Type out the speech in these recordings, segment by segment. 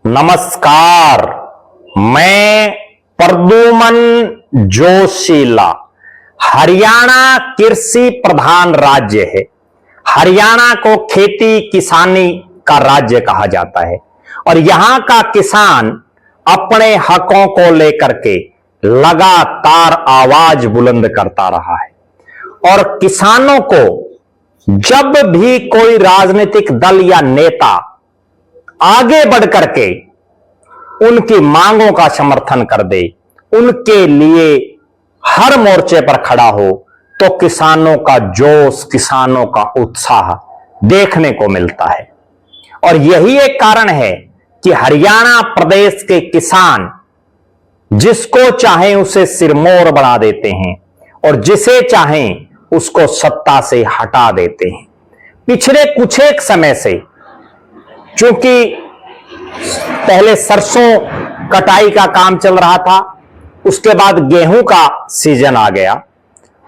नमस्कार, मैं प्रद्युमन जोशीला। हरियाणा कृषि प्रधान राज्य है। हरियाणा को खेती किसानी का राज्य कहा जाता है और यहां का किसान अपने हकों को लेकर के लगातार आवाज बुलंद करता रहा है और किसानों को जब भी कोई राजनीतिक दल या नेता आगे बढ़ करके उनकी मांगों का समर्थन कर दे, उनके लिए हर मोर्चे पर खड़ा हो, तो किसानों का जोश, किसानों का उत्साह देखने को मिलता है। और यही एक कारण है कि हरियाणा प्रदेश के किसान जिसको चाहें उसे सिरमौर बना देते हैं और जिसे चाहें उसको सत्ता से हटा देते हैं। पिछले कुछ एक समय से चूंकि पहले सरसों कटाई का काम चल रहा था, उसके बाद गेहूं का सीजन आ गया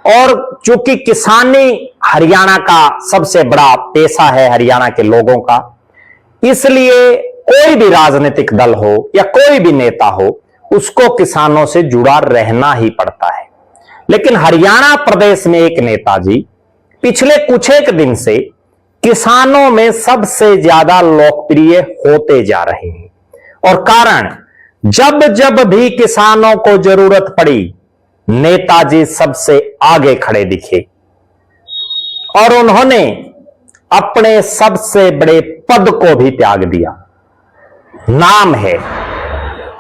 और चूंकि किसानी हरियाणा का सबसे बड़ा पेशा है हरियाणा के लोगों का, इसलिए कोई भी राजनीतिक दल हो या कोई भी नेता हो, उसको किसानों से जुड़ा रहना ही पड़ता है। लेकिन हरियाणा प्रदेश में एक नेताजी पिछले कुछ एक दिन से किसानों में सबसे ज्यादा लोकप्रिय होते जा रहे हैं और कारण, जब जब भी किसानों को जरूरत पड़ी, नेताजी सबसे आगे खड़े दिखे और उन्होंने अपने सबसे बड़े पद को भी त्याग दिया। नाम है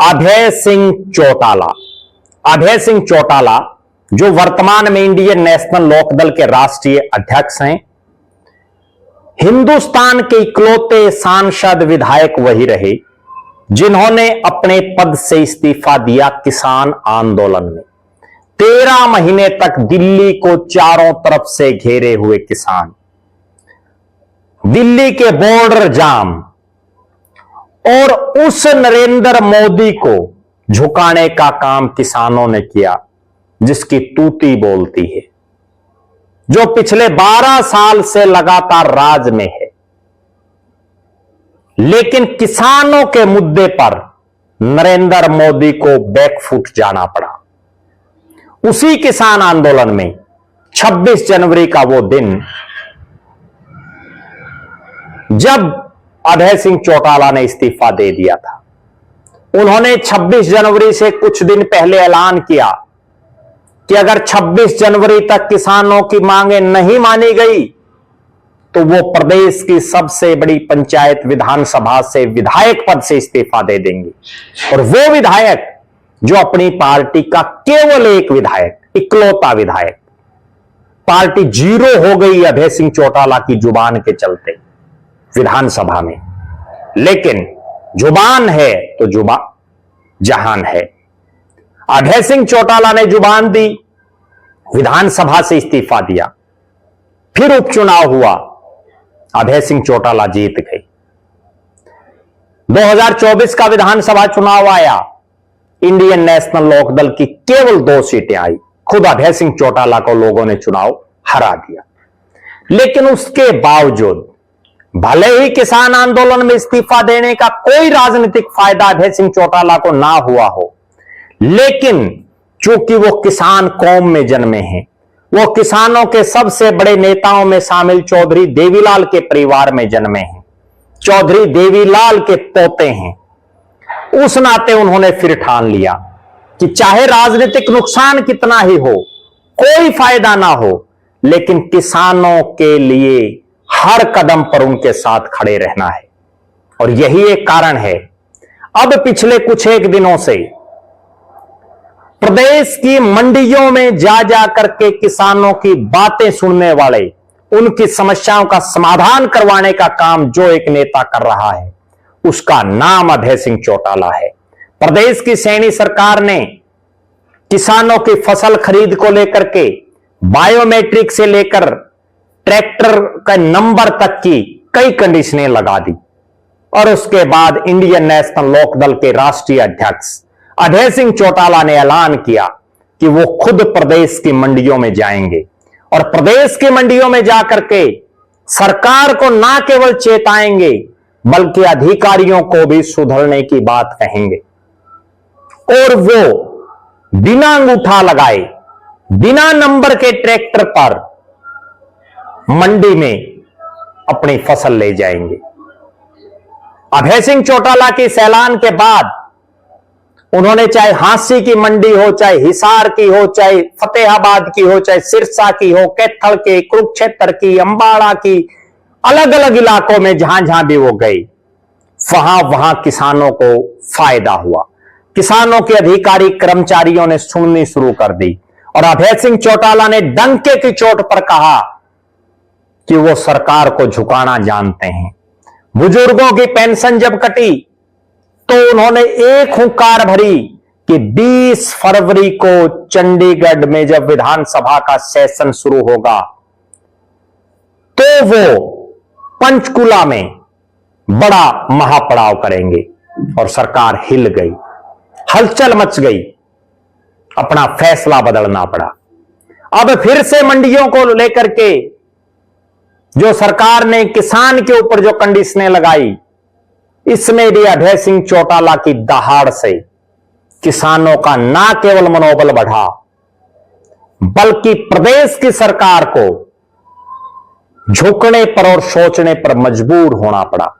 अभय सिंह चौटाला। अभय सिंह चौटाला जो वर्तमान में इंडियन नेशनल लोकदल के राष्ट्रीय अध्यक्ष हैं, हिंदुस्तान के इकलौते सांसद विधायक वही रहे जिन्होंने अपने पद से इस्तीफा दिया किसान आंदोलन में। 13 महीने तक दिल्ली को चारों तरफ से घेरे हुए किसान, दिल्ली के बॉर्डर जाम और उस नरेंद्र मोदी को झुकाने का काम किसानों ने किया जिसकी तूती बोलती है, जो पिछले 12 साल से लगातार राज में है। लेकिन किसानों के मुद्दे पर नरेंद्र मोदी को बैकफुट जाना पड़ा। उसी किसान आंदोलन में 26 जनवरी का वो दिन जब अभय सिंह चौटाला ने इस्तीफा दे दिया था, उन्होंने 26 जनवरी से कुछ दिन पहले ऐलान किया कि अगर 26 जनवरी तक किसानों की मांगें नहीं मानी गई तो वो प्रदेश की सबसे बड़ी पंचायत विधानसभा से विधायक पद से इस्तीफा दे देंगे। और वो विधायक जो अपनी पार्टी का केवल एक विधायक, इकलौता विधायक, पार्टी जीरो हो गई अभय सिंह चौटाला की जुबान के चलते विधानसभा में। लेकिन जुबान है तो जुबान जहान है। अभय सिंह चौटाला ने जुबान दी, विधानसभा से इस्तीफा दिया, फिर उपचुनाव हुआ, अभय सिंह चौटाला जीत गए। 2024 का विधानसभा चुनाव आया, इंडियन नेशनल लोकदल की केवल 2 सीटें आई, खुद अभय सिंह चौटाला को लोगों ने चुनाव हरा दिया। लेकिन उसके बावजूद भले ही किसान आंदोलन में इस्तीफा देने का कोई राजनीतिक फायदा अभय सिंह चौटाला को ना हुआ हो, लेकिन चूंकि वो किसान कौम में जन्मे हैं, वो किसानों के सबसे बड़े नेताओं में शामिल चौधरी देवीलाल के परिवार में जन्मे हैं, चौधरी देवीलाल के पोते हैं, उस नाते उन्होंने फिर ठान लिया कि चाहे राजनीतिक नुकसान कितना ही हो, कोई फायदा ना हो, लेकिन किसानों के लिए हर कदम पर उनके साथ खड़े रहना है। और यही एक कारण है, अब पिछले कुछ एक दिनों से प्रदेश की मंडियों में जा करके किसानों की बातें सुनने वाले, उनकी समस्याओं का समाधान करवाने का काम जो एक नेता कर रहा है, उसका नाम अभय सिंह चौटाला है। प्रदेश की सैनी सरकार ने किसानों की फसल खरीद को लेकर के बायोमेट्रिक से लेकर ट्रैक्टर का नंबर तक की कई कंडीशनें लगा दी और उसके बाद इंडियन नेशनल लोकदल के राष्ट्रीय अध्यक्ष अभय सिंह चौटाला ने ऐलान किया कि वो खुद प्रदेश की मंडियों में जाएंगे और प्रदेश की मंडियों में जाकर के सरकार को ना केवल चेताएंगे बल्कि अधिकारियों को भी सुधरने की बात कहेंगे। और वो बिना अंगूठा लगाए, बिना नंबर के ट्रैक्टर पर मंडी में अपनी फसल ले जाएंगे। अभय सिंह चौटाला के इस ऐलान के बाद उन्होंने चाहे हांसी की मंडी हो, चाहे हिसार की हो, चाहे फतेहाबाद की हो, चाहे सिरसा की हो, कैथल के, कुरुक्षेत्र की, अंबाड़ा की, अलग अलग इलाकों में जहां जहां भी वो गए, वहां वहां किसानों को फायदा हुआ। किसानों के अधिकारी कर्मचारियों ने सुननी शुरू कर दी और अभय सिंह चौटाला ने डंके की चोट पर कहा कि वो सरकार को झुकाना जानते हैं। बुजुर्गों की पेंशन जब कटी तो उन्होंने एक हुंकार भरी कि 20 फरवरी को चंडीगढ़ में जब विधानसभा का सेशन शुरू होगा तो वो पंचकुला में बड़ा महापड़ाव करेंगे। और सरकार हिल गई, हलचल मच गई, अपना फैसला बदलना पड़ा। अब फिर से मंडियों को लेकर के जो सरकार ने किसान के ऊपर जो कंडीशनें लगाई, इसमें भी अभय सिंह चौटाला की दहाड़ से किसानों का ना केवल मनोबल बढ़ा, बल्कि प्रदेश की सरकार को झुकने पर और सोचने पर मजबूर होना पड़ा।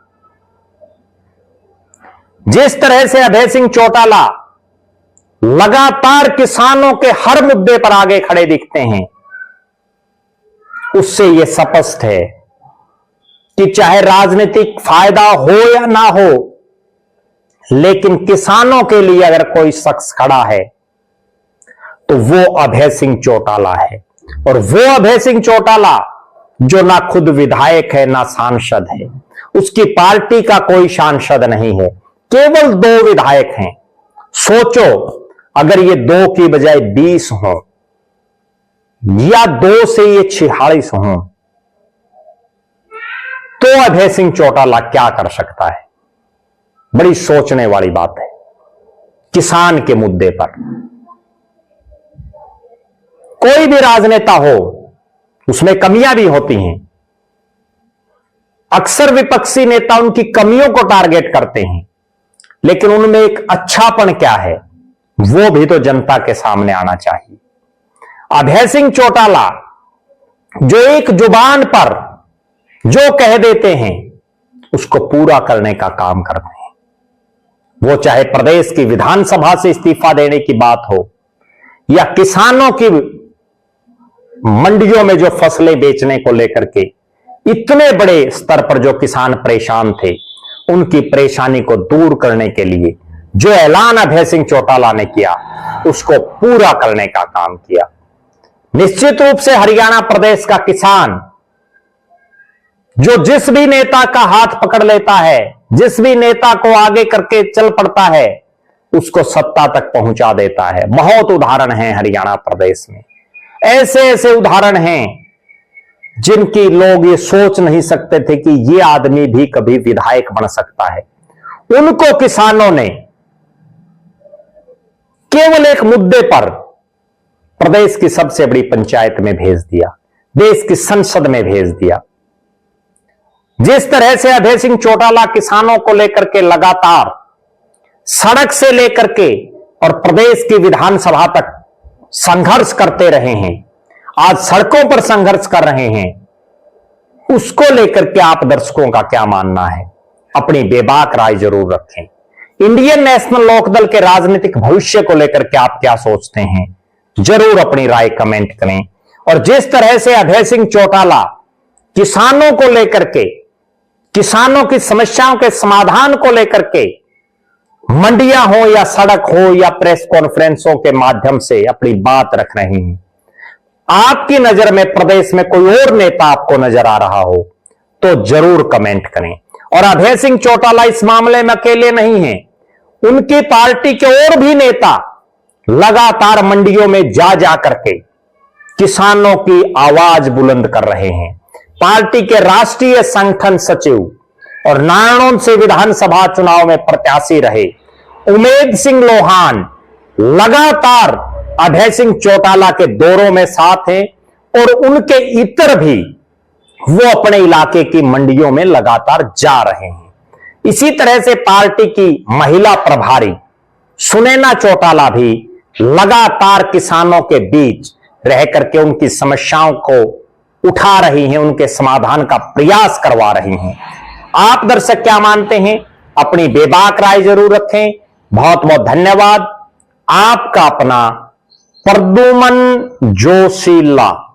जिस तरह से अभय सिंह चौटाला लगातार किसानों के हर मुद्दे पर आगे खड़े दिखते हैं, उससे यह स्पष्ट है कि चाहे राजनीतिक फायदा हो या ना हो, लेकिन किसानों के लिए अगर कोई शख्स खड़ा है तो वो अभय सिंह चौटाला है। और वो अभय सिंह चौटाला जो ना खुद विधायक है ना सांसद है, उसकी पार्टी का कोई सांसद नहीं है, केवल 2 विधायक हैं। सोचो अगर ये 2 की बजाय 20 हो या 2 से ये 46 हो तो अभय सिंह चौटाला क्या कर सकता है। बड़ी सोचने वाली बात है। किसान के मुद्दे पर कोई भी राजनेता हो, उसमें कमियां भी होती हैं। अक्सर विपक्षी नेता उनकी कमियों को टारगेट करते हैं, लेकिन उनमें एक अच्छापन क्या है वो भी तो जनता के सामने आना चाहिए। अभय सिंह चौटाला जो एक जुबान पर जो कह देते हैं उसको पूरा करने का काम करते हैं। वो चाहे प्रदेश की विधानसभा से इस्तीफा देने की बात हो या किसानों की मंडियों में जो फसलें बेचने को लेकर के इतने बड़े स्तर पर जो किसान परेशान थे, उनकी परेशानी को दूर करने के लिए जो ऐलान अभय सिंह चौटाला ने किया उसको पूरा करने का काम किया। निश्चित रूप से हरियाणा प्रदेश का किसान जो जिस भी नेता का हाथ पकड़ लेता है, जिस भी नेता को आगे करके चल पड़ता है, उसको सत्ता तक पहुंचा देता है। बहुत उदाहरण हैं हरियाणा प्रदेश में, ऐसे ऐसे उदाहरण हैं जिनकी लोग ये सोच नहीं सकते थे कि ये आदमी भी कभी विधायक बन सकता है। उनको किसानों ने केवल एक मुद्दे पर प्रदेश की सबसे बड़ी पंचायत में भेज दिया, देश की संसद में भेज दिया। जिस तरह से अभय सिंह चौटाला किसानों को लेकर के लगातार सड़क से लेकर के और प्रदेश की विधानसभा तक संघर्ष करते रहे हैं, आज सड़कों पर संघर्ष कर रहे हैं, उसको लेकर के आप दर्शकों का क्या मानना है? अपनी बेबाक राय जरूर रखें। इंडियन नेशनल लोकदल के राजनीतिक भविष्य को लेकर के आप क्या सोचते हैं? जरूर अपनी राय कमेंट करें। और जिस तरह से अभय सिंह चौटाला किसानों को लेकर के, किसानों की समस्याओं के समाधान को लेकर के मंडियां हो या सड़क हो या प्रेस कॉन्फ्रेंसों के माध्यम से अपनी बात रख रहे हैं, आपकी नजर में प्रदेश में कोई और नेता आपको नजर आ रहा हो तो जरूर कमेंट करें। और अभय सिंह चौटाला इस मामले में अकेले नहीं हैं, उनकी पार्टी के और भी नेता लगातार मंडियों में जा जा करके किसानों की आवाज बुलंद कर रहे हैं। पार्टी के राष्ट्रीय संगठन सचिव और नारायण से विधानसभा चुनाव में प्रत्याशी रहे उमेद सिंह लोहान लगातार अभय सिंह चौटाला के दौरों में साथ हैं और उनके इतर भी वो अपने इलाके की मंडियों में लगातार जा रहे हैं। इसी तरह से पार्टी की महिला प्रभारी सुनैना चौटाला भी लगातार किसानों के बीच रह करके उनकी समस्याओं को उठा रही हैं, उनके समाधान का प्रयास करवा रही हैं। आप दर्शक क्या मानते हैं? अपनी बेबाक राय जरूर रखें। बहुत बहुत धन्यवाद। आपका अपना प्रद्युमन जोशीला।